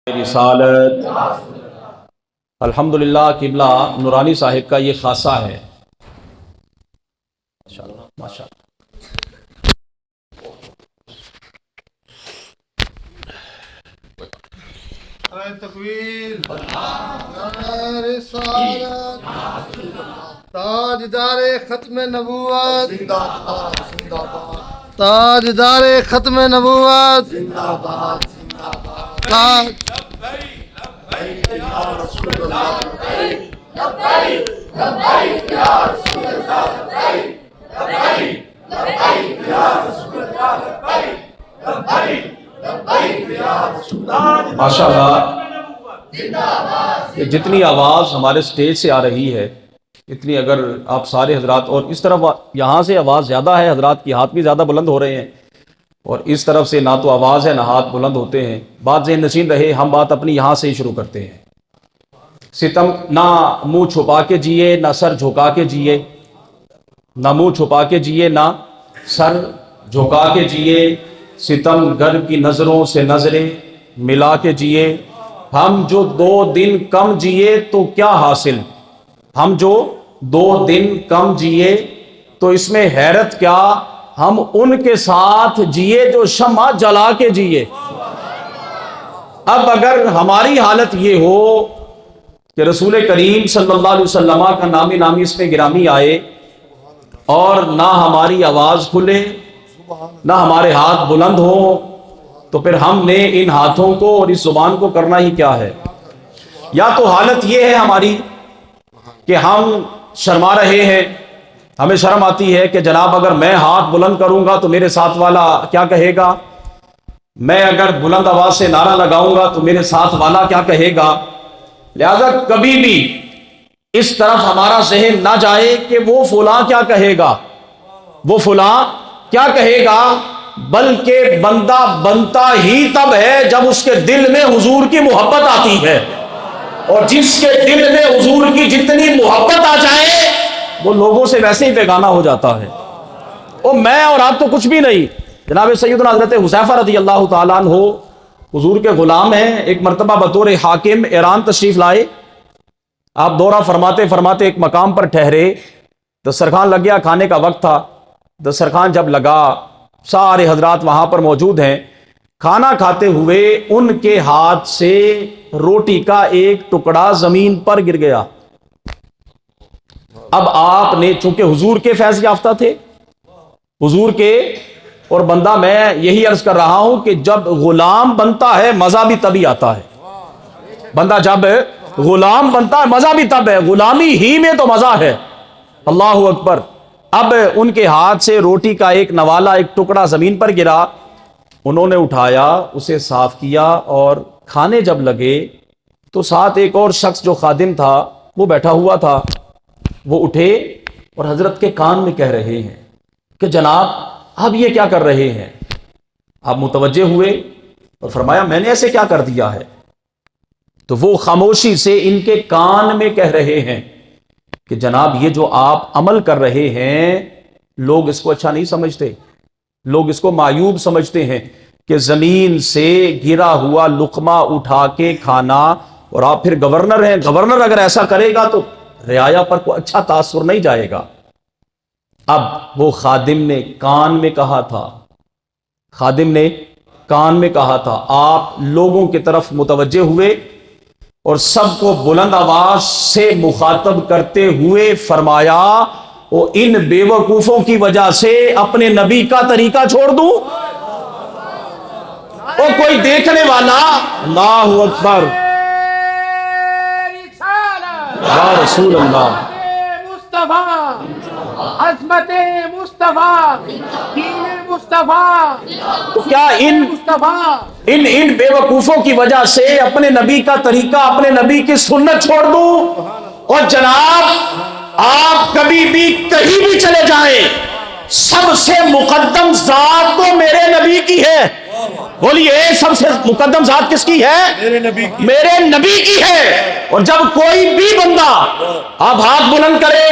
رسالت الحمدللہ قبلہ نورانی صاحب کا یہ خاصہ ہے ماشاءاللہ ماشاءاللہ۔ تکبیر رسالت تاجدار ختم نبوت تاجدار ختم نبوت تاج ماشاءاللہ کہ جتنی آواز ہمارے سٹیج سے آ رہی ہے اتنی اگر آپ سارے حضرات، اور اس طرف یہاں سے آواز زیادہ ہے، حضرات کی ہاتھ بھی زیادہ بلند ہو رہے ہیں، اور اس طرف سے نہ تو آواز ہے نہ ہاتھ بلند ہوتے ہیں، بات ذہن نشین رہے، ہم بات اپنی یہاں سے ہی شروع کرتے ہیں۔ ستم نہ منہ چھپا کے جیے نہ سر جھکا کے جیے، نہ منہ چھپا کے جیے نہ سر جھکا کے جیے، ستم گر کی نظروں سے نظریں ملا کے جیے، ہم جو 2 دن کم جیے تو کیا حاصل، ہم جو 2 دن کم جیے تو اس میں حیرت کیا، ہم ان کے ساتھ جیے جو شمع جلا کے جیے۔ اب اگر ہماری حالت یہ ہو کہ رسول کریم صلی اللہ علیہ وسلم کا نامی اس میں گرامی آئے اور نہ ہماری آواز کھلے نہ ہمارے ہاتھ بلند ہوں، تو پھر ہم نے ان ہاتھوں کو اور اس زبان کو کرنا ہی کیا ہے؟ یا تو حالت یہ ہے ہماری کہ ہم شرما رہے ہیں، ہمیں شرم آتی ہے کہ جناب اگر میں ہاتھ بلند کروں گا تو میرے ساتھ والا کیا کہے گا، میں اگر بلند آواز سے نعرہ لگاؤں گا تو میرے ساتھ والا کیا کہے گا، لہذا کبھی بھی اس طرف ہمارا ذہن نہ جائے کہ وہ فلاں کیا کہے گا، وہ فلاں کیا کہے گا، بلکہ بندہ بنتا ہی تب ہے جب اس کے دل میں حضور کی محبت آتی ہے، اور جس کے دل میں حضور کی جتنی محبت آ جائے وہ لوگوں سے ویسے ہی بیگانہ ہو جاتا ہے۔ اور میں اور آپ تو کچھ بھی نہیں، جناب سیدنا حضرت حذیفہ رضی اللہ تعالیٰ عنہ حضور کے غلام ہیں، ایک مرتبہ بطور حاکم ایران تشریف لائے، آپ دورہ فرماتے فرماتے ایک مقام پر ٹھہرے، دسترخوان لگ گیا، کھانے کا وقت تھا، دسترخوان جب لگا سارے حضرات وہاں پر موجود ہیں، کھانا کھاتے ہوئے ان کے ہاتھ سے روٹی کا ایک ٹکڑا زمین پر گر گیا۔ اب آپ نے چونکہ حضور کے فیض یافتہ تھے، حضور کے، اور بندہ میں یہی عرض کر رہا ہوں کہ جب غلام بنتا ہے مزہ بھی تبھی آتا ہے، بندہ جب غلام بنتا ہے مزہ بھی تب ہے، غلامی ہی میں تو مزہ ہے، اللہ اکبر۔ اب ان کے ہاتھ سے روٹی کا ایک نوالا، ایک ٹکڑا زمین پر گرا، انہوں نے اٹھایا، اسے صاف کیا، اور کھانے جب لگے تو ساتھ ایک اور شخص جو خادم تھا وہ بیٹھا ہوا تھا، وہ اٹھے اور حضرت کے کان میں کہہ رہے ہیں کہ جناب اب یہ کیا کر رہے ہیں؟ آپ متوجہ ہوئے اور فرمایا میں نے ایسے کیا کر دیا ہے؟ تو وہ خاموشی سے ان کے کان میں کہہ رہے ہیں کہ جناب یہ جو آپ عمل کر رہے ہیں لوگ اس کو اچھا نہیں سمجھتے، لوگ اس کو معیوب سمجھتے ہیں کہ زمین سے گرا ہوا لقمہ اٹھا کے کھانا، اور آپ پھر گورنر ہیں، گورنر اگر ایسا کرے گا تو رعایا پر کوئی اچھا تاثر نہیں جائے گا۔ اب وہ خادم نے کان میں کہا تھا، خادم نے کان میں کہا تھا، آپ لوگوں کی طرف متوجہ ہوئے اور سب کو بلند آواز سے مخاطب کرتے ہوئے فرمایا، وہ ان بے وقوفوں کی وجہ سے اپنے نبی کا طریقہ چھوڑ دوں؟ وہ کوئی دیکھنے والا، اللہ اکبر، یا رسول اللہ، مصطفیٰ، عظمت مصطفیٰ، دین مصطفیٰ، تو کیا ان بے وقوفوں کی وجہ سے اپنے نبی کا طریقہ، اپنے نبی کی سنت چھوڑ دوں؟ اور جناب آپ کبھی بھی کہیں بھی چلے جائیں، سب سے مقدم ذات تو میرے نبی کی ہے، بولیے سب سے مقدم ذات کس کی ہے؟ میرے نبی کی ہے۔ اور جب کوئی بھی بندہ آپ ہاتھ بلند کرے،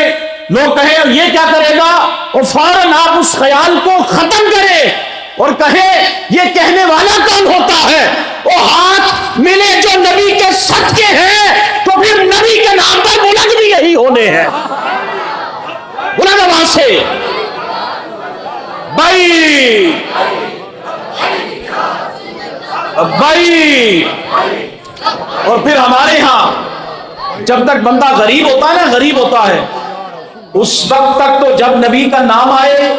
لوگ کہیں یہ کیا کرے گا، اور فوراً آپ اس خیال کو ختم کریں اور کہیں یہ کہنے والا کون ہوتا ہے، وہ ہاتھ ملے جو سچے ہیں تو پھر نبی کے نام پر بلند بھی یہی ہونے ہیں. بلند آواز سے بھائی بھائی. اور پھر ہمارے ہاں جب تک بندہ غریب ہوتا ہے نا، غریب ہوتا ہے، اس وقت تک تو جب نبی کا نام آئے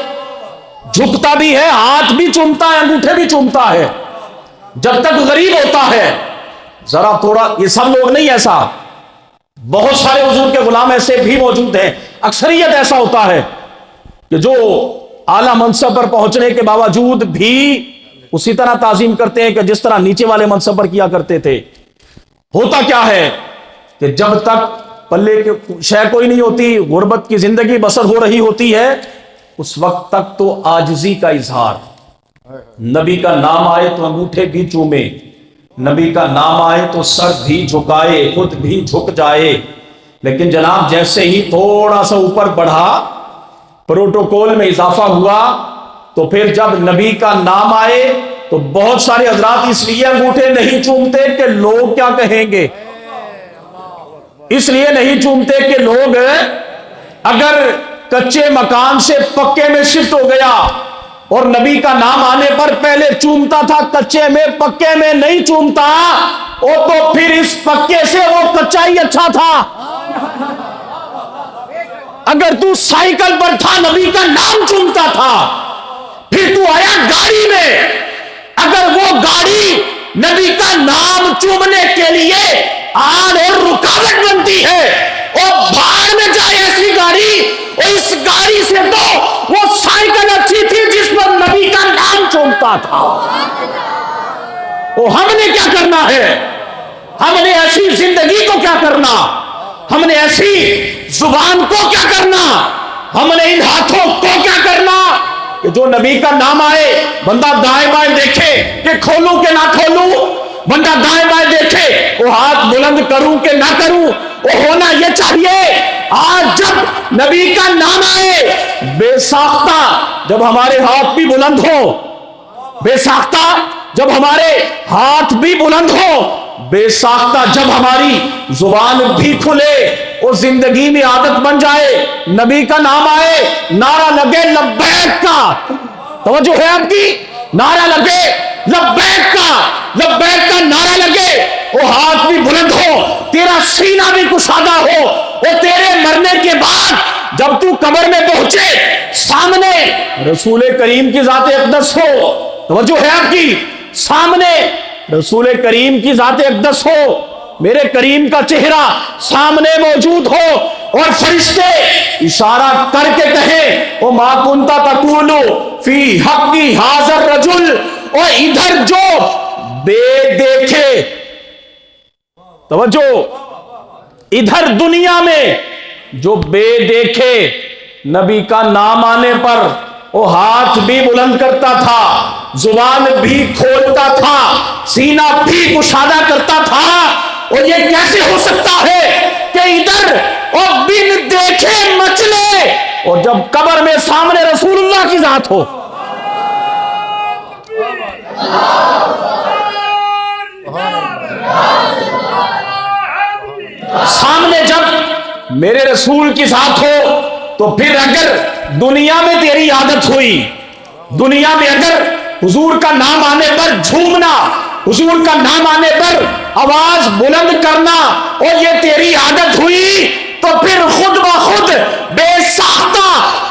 جھکتا بھی ہے، ہاتھ بھی چومتا ہے، انگوٹھے بھی چومتا ہے. جب تک غریب ہوتا ہے ذرا تھوڑا، یہ سب لوگ نہیں ایسا، بہت سارے حضور کے غلام ایسے بھی موجود ہیں. اکثریت ایسا ہوتا ہے کہ جو اعلیٰ منصب پر پہنچنے کے باوجود بھی اسی طرح تعظیم کرتے ہیں کہ جس طرح نیچے والے منصب پر کیا کرتے تھے. ہوتا کیا ہے کہ جب تک پلے کے شے کوئی نہیں ہوتی، غربت کی زندگی بسر ہو رہی ہوتی ہے، اس وقت تک تو عاجزی کا اظہار. نبی کا نام آئے تو انگوٹھے بھی چومے، نبی کا نام آئے تو سر بھی جھکائے، خود بھی جھک جائے. لیکن جناب جیسے ہی تھوڑا سا اوپر بڑھا، پروٹوکول میں اضافہ ہوا، تو پھر جب نبی کا نام آئے تو بہت سارے حضرات اس لیے انگوٹھے نہیں چومتے کہ لوگ کیا کہیں گے. اس لیے نہیں چومتے کہ لوگ، اگر کچے مکان سے پکے میں شفٹ ہو گیا اور نبی کا نام آنے پر پہلے چومتا تھا کچے میں، پکے میں نہیں چومتا، اور تو پھر اس پکے سے وہ کچا ہی اچھا تھا. اگر تو سائیکل پر تھا نبی کا نام چومتا تھا، پھر تو آیا گاڑی میں، اگر وہ گاڑی نبی کا نام چومنے کے لیے آڑ اور رکاوٹ بنتی ہے، اور بھاڑ میں جائے ایسی گاڑی، اور اس گاڑی سے تو وہ سائیکل اچھی تھی جس پر نبی کا نام چومتا تھا. وہ ہم نے کیا کرنا ہے؟ ہم نے ایسی زندگی کو کیا کرنا؟ ہم نے ایسی زبان کو کیا کرنا؟ ہم نے ان ہاتھوں کو کیا کرنا کہ جو نبی کا نام آئے بندہ دائیں بائیں دیکھے کہ کھولوں کہ نہ کھولوں، بندہ دائیں بائیں دیکھے وہ ہاتھ بلند کروں کہ نہ کروں. وہ ہونا یہ چاہیے آج جب نبی کا نام آئے، بے ساختہ جب ہمارے ہاتھ بھی بلند ہو، بے ساختہ جب ہمارے ہاتھ بھی بلند ہو، بے ساختہ جب ہماری زبان بھی کھلے، اور زندگی میں عادت بن جائے، نبی کا نام آئے نعرہ لگے لبیک کا. توجہ ہے آپ کی؟ نعرہ لگے لبیک کا نعرہ لگے، وہ ہاتھ بھی بلند ہو، تیرا سینہ بھی کشادہ ہو، اور تیرے مرنے کے بعد جب تو قبر میں پہنچے سامنے رسول کریم کی ذات اقدس ہو. توجہ ہے آپ کی؟ سامنے رسول کریم کی ذات اقدس ہو، میرے کریم کا چہرہ سامنے موجود ہو، اور فرشتے اشارہ کر کے کہیں او ما کنتا تقول فی حقی ھذا الرجل، اور ادھر جو بے دیکھے، توجہ، ادھر دنیا میں جو بے دیکھے نبی کا نام آنے پر وہ ہاتھ بھی بلند کرتا تھا، زبان بھی کھولتا تھا، سینہ بھی کشادہ کرتا تھا. اور یہ کیسے ہو سکتا ہے کہ ادھر اور بن دیکھے مچلے، اور جب قبر میں سامنے رسول اللہ کی ذات ہو، سامنے جب میرے رسول کی ذات ہو، تو پھر اگر دنیا میں تیری عادت ہوئی، دنیا میں اگر حضور کا نام آنے پر جھومنا، حضور کا نام آنے پر آواز بلند کرنا، اور یہ تیری عادت ہوئی، تو پھر خود بخود بے ساختہ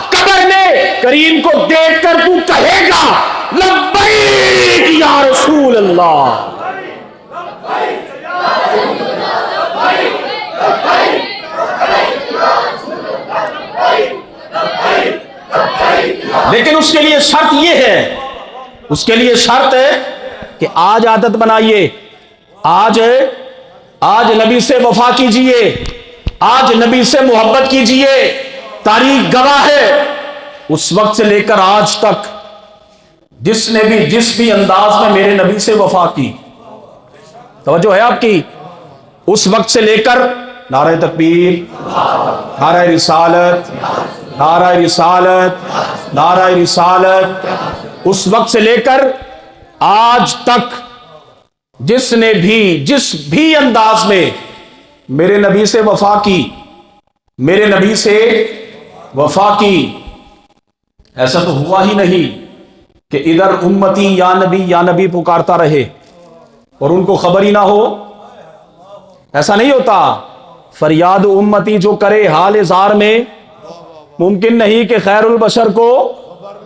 قبر میں کریم کو دیکھ کر تو کہے گا لبیک یا رسول اللہ. لیکن اس کے لیے شرط یہ ہے، اس کے لیے شرط ہے کہ آج عادت بنائیے، آج نبی سے وفا کیجئے، آج نبی سے محبت کیجئے. تاریخ گواہ ہے اس وقت سے لے کر آج تک جس نے بھی جس بھی انداز میں میرے نبی سے وفا کی، توجہ ہے آپ کی، اس وقت سے لے کر نعرہ تکبیر، نعرہ رسالت، نعرہ رسالت، نعرہ رسالت، اس وقت سے لے کر آج تک جس نے بھی جس بھی انداز میں میرے نبی سے وفا کی، میرے نبی سے وفا کی، ایسا تو ہوا ہی نہیں کہ ادھر امتی یا نبی پکارتا رہے اور ان کو خبر ہی نہ ہو، ایسا نہیں ہوتا۔ فریاد امتی جو کرے حال زار میں، ممکن نہیں کہ خیر البشر کو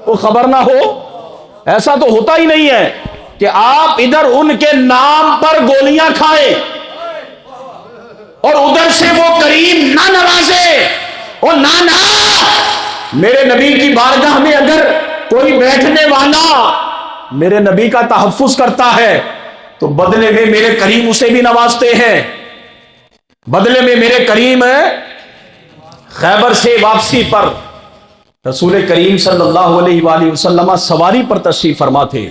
وہ خبر نہ ہو، ایسا تو ہوتا ہی نہیں ہے کہ آپ ادھر ان کے نام پر گولیاں کھائیں اور ادھر سے وہ کریم نہ نوازے اور نہ میرے نبی کی بارگاہ میں اگر کوئی بیٹھنے والا میرے نبی کا تحفظ کرتا ہے تو بدلے میں میرے کریم اسے بھی نوازتے ہیں، بدلے میں میرے کریم خیبر سے واپسی پر رسول کریم صلی اللہ علیہ وآلہ وسلم سواری پر تشریف فرما تھے۔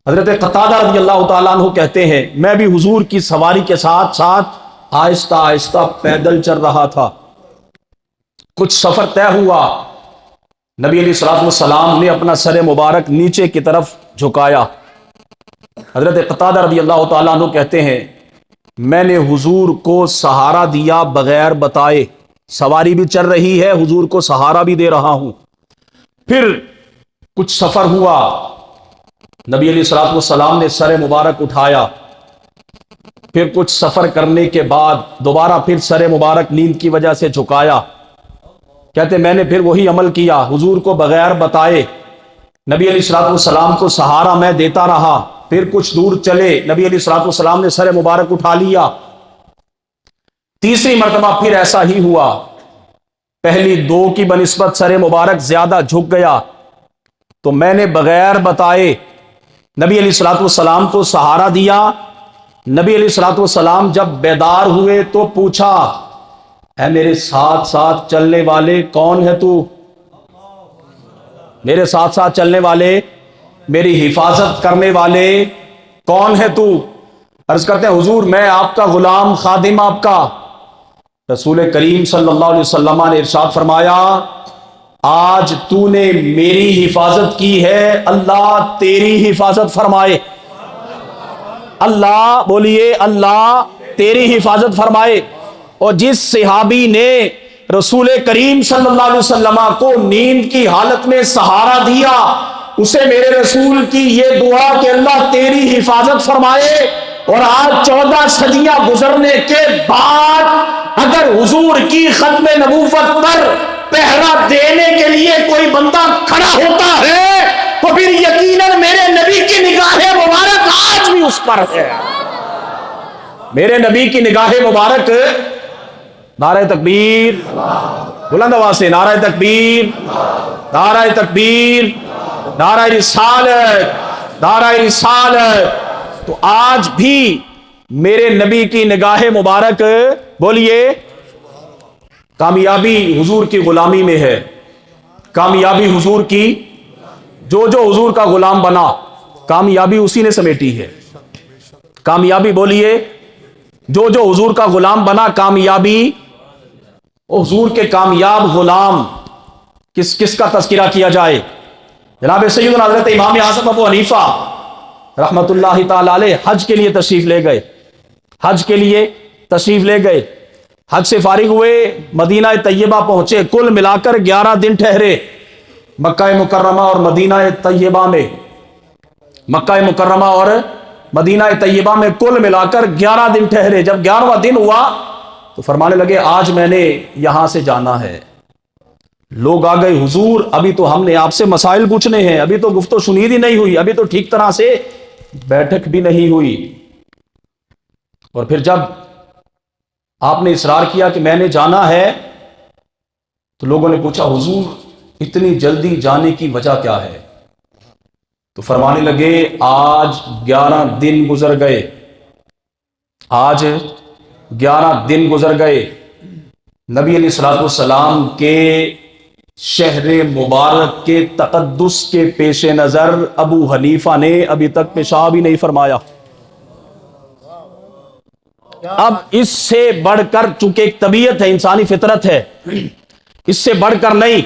حضرت قتادہ رضی اللہ تعالیٰ عنہ کہتے ہیں میں بھی حضور کی سواری کے ساتھ ساتھ آہستہ آہستہ پیدل چل رہا تھا، کچھ سفر طے ہوا، نبی علیہ الصلوۃ والسلام نے اپنا سر مبارک نیچے کی طرف جھکایا۔ حضرت قتادہ رضی اللہ تعالیٰ عنہ کہتے ہیں میں نے حضور کو سہارا دیا بغیر بتائے، سواری بھی چل رہی ہے، حضور کو سہارا بھی دے رہا ہوں۔ پھر کچھ سفر ہوا، نبی علیہ الصلوۃ والسلام نے سر مبارک اٹھایا، پھر کچھ سفر کرنے کے بعد دوبارہ پھر سر مبارک نیند کی وجہ سے جھکایا۔ کہتے میں نے پھر وہی عمل کیا، حضور کو بغیر بتائے نبی علیہ الصلوۃ والسلام کو سہارا میں دیتا رہا، پھر کچھ دور چلے نبی علیہ الصلوۃ والسلام نے سر مبارک اٹھا لیا۔ تیسری مرتبہ پھر ایسا ہی ہوا، پہلی دو کی بنسبت سر مبارک زیادہ جھک گیا تو میں نے بغیر بتائے نبی علیہ الصلوۃ والسلام کو سہارا دیا۔ نبی علیہ الصلوۃ والسلام جب بیدار ہوئے تو پوچھا اے میرے ساتھ ساتھ چلنے والے کون ہے تو؟ میرے ساتھ ساتھ چلنے والے، میری حفاظت کرنے والے کون ہے تو؟ عرض کرتے ہیں حضور میں آپ کا غلام خادم آپ کا۔ رسول کریم صلی اللہ علیہ وسلم نے ارشاد فرمایا آج تو نے میری حفاظت کی ہے، اللہ تیری حفاظت فرمائے۔ اللہ بولیے، اللہ تیری حفاظت فرمائے۔ اور جس صحابی نے رسول کریم صلی اللہ علیہ وسلم کو نیند کی حالت میں سہارا دیا، اسے میرے رسول کی یہ دعا کہ اللہ تیری حفاظت فرمائے۔ اور آج 14 صدیاں گزرنے کے بعد اگر حضور کی ختم نبوت پر پہرا دینے کے لیے کوئی بندہ کھڑا ہوتا ہے تو پھر یقیناً میرے نبی کی نگاہ مبارک آج بھی اس پر ہے۔ میرے نبی کی نگاہ مبارک، نعرہ تکبیر، بلند آواز سے نعرہ تکبیر، نعرہ تکبیر، نعرہ رسالت، نعرہ رسالت۔ تو آج بھی میرے نبی کی نگاہ مبارک، بولیے، کامیابی حضور کی غلامی میں ہے، کامیابی حضور کی، جو حضور کا غلام بنا کامیابی اسی نے سمیٹی ہے۔ کامیابی بولیے، جو حضور کا غلام بنا کامیابی، حضور کے کامیاب غلام کس کا تذکرہ کیا جائے؟ جناب سیدنا حضرت امام اعظم ابو حنیفہ رحمت اللہ تعالی علیہ حج کے لیے تشریف لے گئے، حج کے لیے تشریف لے گئے، حج سے فارغ ہوئے، مدینہ طیبہ پہنچے، کل ملا کر 11 دن ٹھہرے مکہ مکرمہ اور مدینہ طیبہ میں، مکہ مکرمہ اور مدینہ طیبہ میں کل ملا کر 11 دن ٹھہرے۔ جب 11واں دن ہوا تو فرمانے لگے آج میں نے یہاں سے جانا ہے۔ لوگ آ گئے، حضور ابھی تو ہم نے آپ سے مسائل پوچھنے ہیں، ابھی تو گفتگو شنید ہی نہیں ہوئی، ابھی تو ٹھیک طرح سے بیٹھک بھی نہیں ہوئی۔ اور پھر جب آپ نے اصرار کیا کہ میں نے جانا ہے تو لوگوں نے پوچھا حضور اتنی جلدی جانے کی وجہ کیا ہے؟ تو فرمانے لگے آج 11 دن گزر گئے، آج 11 دن گزر گئے، نبی علیہ الصلوۃ والسلام کے شہر مبارک کے تقدس کے پیش نظر ابو حنیفہ نے ابھی تک پیشاب ہی نہیں فرمایا۔ اب اس سے بڑھ کر، چونکہ ایک طبیعت ہے، انسانی فطرت ہے، اس سے بڑھ کر نہیں،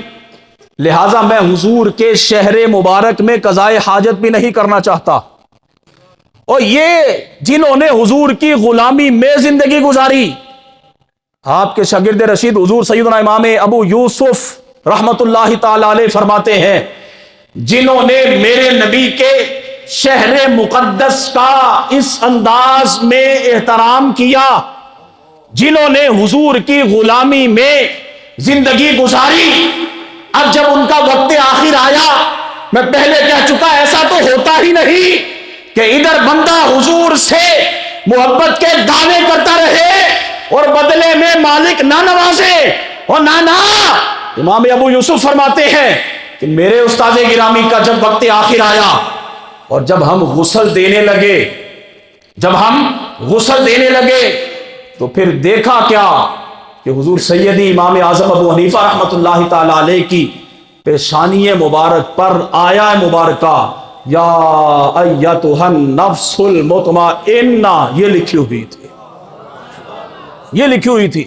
لہٰذا میں حضور کے شہر مبارک میں قضائے حاجت بھی نہیں کرنا چاہتا۔ اور یہ جنہوں نے حضور کی غلامی میں زندگی گزاری، آپ کے شاگرد رشید حضور سیدنا امام ابو یوسف رحمت اللہ تعالی علیہ فرماتے ہیں، جنہوں نے میرے نبی کے شہر مقدس کا اس انداز میں احترام کیا، جنہوں نے حضور کی غلامی میں زندگی گزاری، اب جب ان کا وقت آخر آیا، میں پہلے کہہ چکا ایسا تو ہوتا ہی نہیں کہ ادھر بندہ حضور سے محبت کے دعوے کرتا رہے اور بدلے میں مالک نہ نوازے، اور نہ امام ابو یوسف فرماتے ہیں کہ میرے استاد گرامی کا جب وقت آخر آیا اور جب ہم غسل دینے لگے تو پھر دیکھا کیا کہ حضور سیدی امام اعظم ابو حنیفہ رحمت اللہ تعالی علیہ کی پیشانی مبارک پر آیا مبارکہ یا ایتھا النفس المطمئنہ یہ لکھی ہوئی تھی۔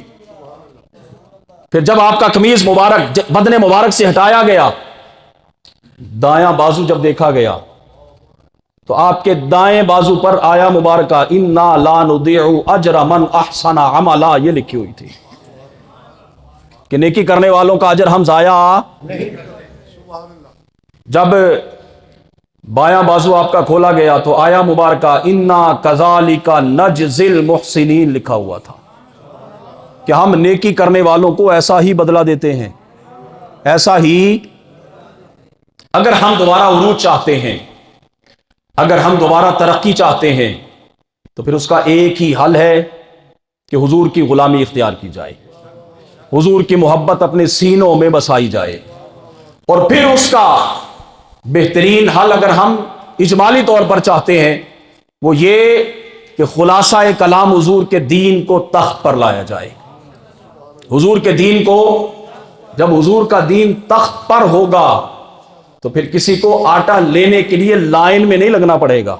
پھر جب آپ کا قمیض مبارک بدن مبارک سے ہٹایا گیا، دایاں بازو جب دیکھا گیا تو آپ کے دائیں بازو پر آیا مبارکہ انا لا نضيع اجر من احسن عملا یہ لکھی ہوئی تھی کہ نیکی کرنے والوں کا اجر ہم ضائع نہیں۔ جب بایاں بازو آپ کا کھولا گیا تو آیا مبارکہ انا کذالک نجزی المحسنین لکھا ہوا تھا کہ ہم نیکی کرنے والوں کو ایسا ہی بدلہ دیتے ہیں، ایسا ہی۔ اگر ہم دوبارہ عروج چاہتے ہیں، اگر ہم دوبارہ ترقی چاہتے ہیں تو پھر اس کا ایک ہی حل ہے کہ حضور کی غلامی اختیار کی جائے، حضور کی محبت اپنے سینوں میں بسائی جائے، اور پھر اس کا بہترین حل اگر ہم اجمالی طور پر چاہتے ہیں وہ یہ کہ خلاصہ کلام حضور کے دین کو تخت پر لایا جائے۔ حضور کے دین کو، جب حضور کا دین تخت پر ہوگا تو پھر کسی کو آٹا لینے کے لیے لائن میں نہیں لگنا پڑے گا۔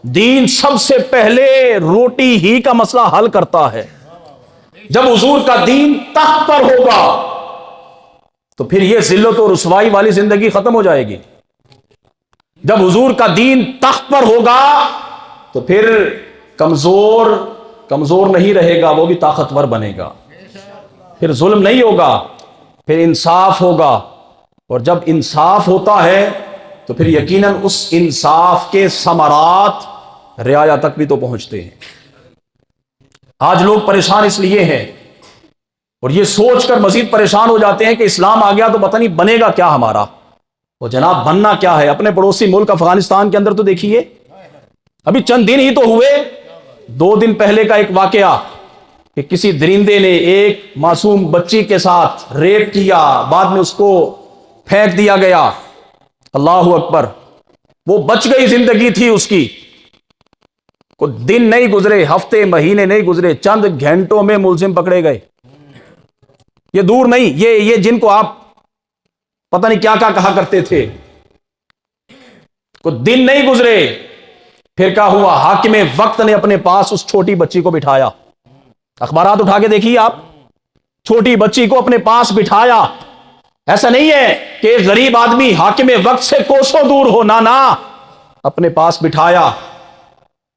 دین سب سے پہلے روٹی ہی کا مسئلہ حل کرتا ہے۔ جب حضور کا دین تخت پر ہوگا تو پھر یہ ذلت و رسوائی والی زندگی ختم ہو جائے گی۔ جب حضور کا دین تخت پر ہوگا تو پھر کمزور نہیں رہے گا، وہ بھی طاقتور بنے گا، پھر ظلم نہیں ہوگا، پھر انصاف ہوگا، اور جب انصاف ہوتا ہے تو پھر یقیناً اس انصاف کے ثمرات رعایا تک بھی تو پہنچتے ہیں۔ آج لوگ پریشان اس لیے ہیں اور یہ سوچ کر مزید پریشان ہو جاتے ہیں کہ اسلام آ گیا تو پتہ نہیں بنے گا کیا ہمارا۔ وہ جناب بننا کیا ہے؟ اپنے پڑوسی ملک افغانستان کے اندر تو دیکھیے، ابھی چند دن ہی تو ہوئے، 2 دن پہلے کا ایک واقعہ کہ کسی درندے نے ایک معصوم بچی کے ساتھ ریپ کیا، بعد میں اس کو پھینک دیا گیا۔ اللہ اکبر، وہ بچ گئی، زندگی تھی اس کی، کوئی دن نہیں گزرے، ہفتے مہینے نہیں گزرے، چند گھنٹوں میں ملزم پکڑے گئے۔ یہ دور نہیں، یہ جن کو آپ پتہ نہیں کیا کہا کرتے تھے، کوئی دن نہیں گزرے، پھر کیا ہوا؟ حاکم وقت نے اپنے پاس اس چھوٹی بچی کو بٹھایا۔ اخبارات اٹھا کے دیکھیے آپ، چھوٹی بچی کو اپنے پاس بٹھایا۔ ایسا نہیں ہے کہ ایک غریب آدمی حاکم وقت سے کوسوں دور ہو، نہ اپنے پاس بٹھایا۔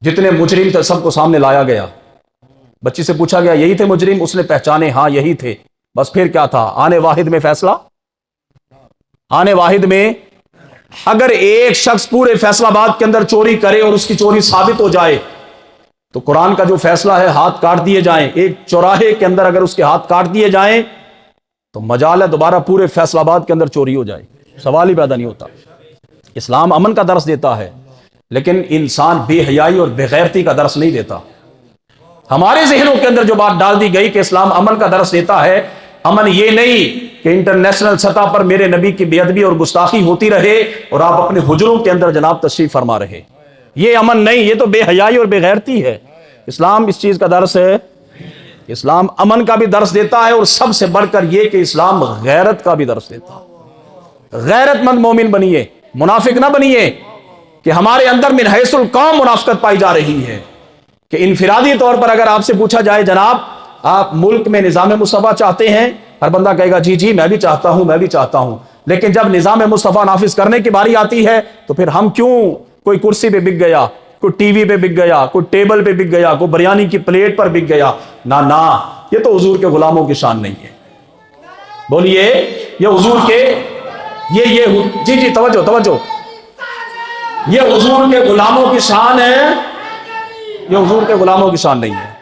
جتنے مجرم تھے سب کو سامنے لایا گیا، بچی سے پوچھا گیا یہی تھے مجرم؟ اس نے پہچانے، ہاں یہی تھے۔ بس پھر کیا تھا؟ آنے واحد میں فیصلہ، آنے واحد میں۔ اگر ایک شخص پورے فیصلہ آباد کے اندر چوری کرے اور اس کی چوری ثابت ہو جائے تو قرآن کا جو فیصلہ ہے ہاتھ کاٹ دیے جائیں۔ ایک چوراہے کے اندر اگر اس کے ہاتھ کاٹ دیے جائیں تو مجال ہے دوبارہ پورے فیصل آباد کے اندر چوری ہو جائے، سوال ہی پیدا نہیں ہوتا۔ اسلام امن کا درس دیتا ہے لیکن انسان بے حیائی اور بے غیرتی کا درس نہیں دیتا۔ ہمارے ذہنوں کے اندر جو بات ڈال دی گئی کہ اسلام امن کا درس دیتا ہے، امن یہ نہیں کہ انٹرنیشنل سطح پر میرے نبی کی بے ادبی اور گستاخی ہوتی رہے اور آپ اپنے حجروں کے اندر جناب تشریف فرما رہے، یہ امن نہیں، یہ تو بے حیائی اور بے غیرتی ہے۔ اسلام اس چیز کا درس ہے، اسلام امن کا بھی درس دیتا ہے، اور سب سے بڑھ کر یہ کہ اسلام غیرت کا بھی درس دیتا ہے۔ غیرت مند مومن بنیے، منافق نہ بنیے کہ ہمارے اندر من حیث القوم منافقت پائی جا رہی ہے کہ انفرادی طور پر اگر آپ سے پوچھا جائے جناب آپ ملک میں نظام مصطفیٰ چاہتے ہیں، ہر بندہ کہے گا جی میں بھی چاہتا ہوں، میں بھی چاہتا ہوں، لیکن جب نظام مصطفیٰ نافذ کرنے کی باری آتی ہے تو پھر ہم کیوں کوئی کرسی پہ بک گیا، کوئی ٹی وی پہ بک گیا، کوئی ٹیبل پہ بک گیا، کوئی بریانی کی پلیٹ پر بک گیا، نہ یہ تو حضور کے غلاموں کی شان نہیں ہے۔ بولیے یہ حضور کے یہ جی توجہ، یہ حضور کے غلاموں کی شان ہے، یہ حضور کے غلاموں کی شان نہیں ہے۔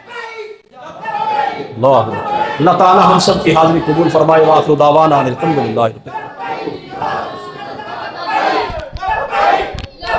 اللہ تعالی ہم سب کی حاضری قبول فرمائے، وآخر دعوانا الحمدللہ۔